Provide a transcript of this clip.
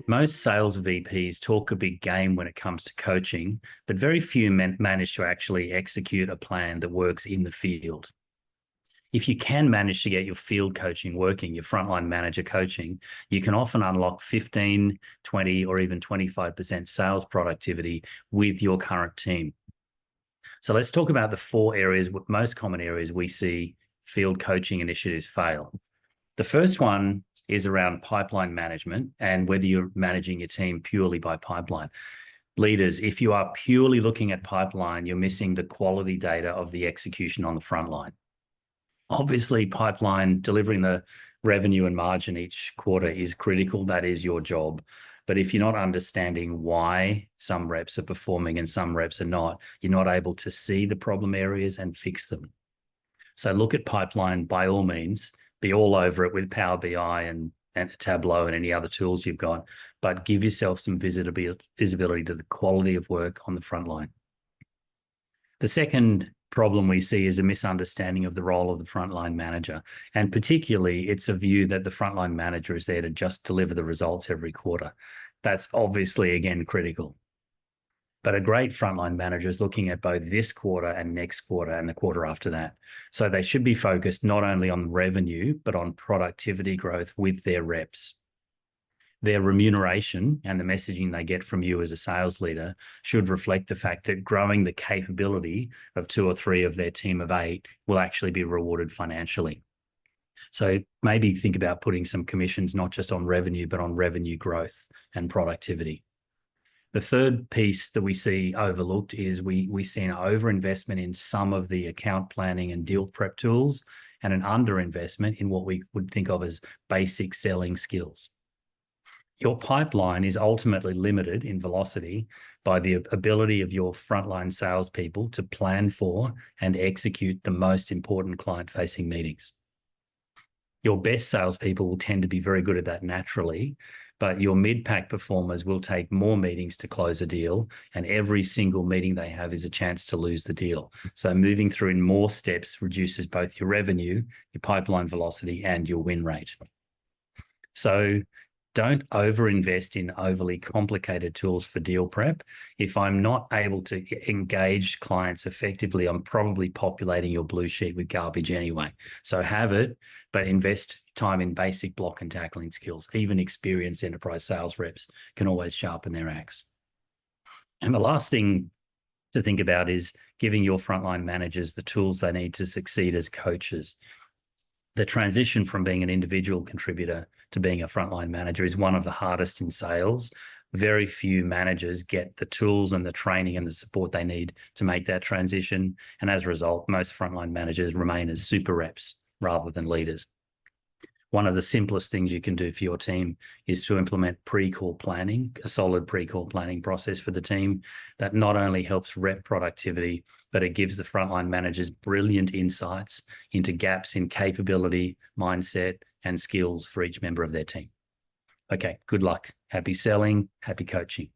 Most sales VPs talk a big game when it comes to coaching, but very few manage to actually execute a plan that works in the field. If you can manage to get your field coaching working, your frontline manager coaching, you can often unlock 15, 20, or even 25% sales productivity with your current team. So let's talk about the four areas, most common areas we see field coaching initiatives fail. The first one is around pipeline management and whether you're managing your team purely by pipeline. Leaders, if you are purely looking at pipeline, you're missing the quality data of the execution on the front line. Obviously, pipeline, delivering the revenue and margin each quarter is critical. That is your job. But if you're not understanding why some reps are performing and some reps are not, you're not able to see the problem areas and fix them. So look at pipeline by all means. Be all over it with Power BI and Tableau and any other tools you've got, but give yourself some visibility to the quality of work on the front line. The second problem we see is a misunderstanding of the role of the frontline manager. And particularly, it's a view that the frontline manager is there to just deliver the results every quarter. That's obviously, again, critical. But a great frontline manager is looking at both this quarter and next quarter and the quarter after that. So they should be focused not only on revenue, but on productivity growth with their reps. Their remuneration and the messaging they get from you as a sales leader should reflect the fact that growing the capability of 2 or 3 of their team of 8 will actually be rewarded financially. So maybe think about putting some commissions, not just on revenue, but on revenue growth and productivity. The third piece that we see overlooked is we see an overinvestment in some of the account planning and deal prep tools and an underinvestment in what we would think of as basic selling skills. Your pipeline is ultimately limited in velocity by the ability of your frontline salespeople to plan for and execute the most important client-facing meetings. Your best salespeople will tend to be very good at that naturally, but your mid-pack performers will take more meetings to close a deal, and every single meeting they have is a chance to lose the deal. So moving through in more steps reduces both your revenue, your pipeline velocity, and your win rate. So don't overinvest in overly complicated tools for deal prep. If I'm not able to engage clients effectively, I'm probably populating your blue sheet with garbage anyway. So have it, but invest time in basic block and tackling skills. Even experienced enterprise sales reps can always sharpen their axe. And the last thing to think about is giving your frontline managers the tools they need to succeed as coaches. The transition from being an individual contributor to being a frontline manager is one of the hardest in sales. Very few managers get the tools and the training and the support they need to make that transition. And as a result, most frontline managers remain as super reps rather than leaders. One of the simplest things you can do for your team is to implement pre-call planning, a solid pre-call planning process for the team that not only helps rep productivity, but it gives the frontline managers brilliant insights into gaps in capability, mindset, and skills for each member of their team. Okay, good luck. Happy selling, happy coaching.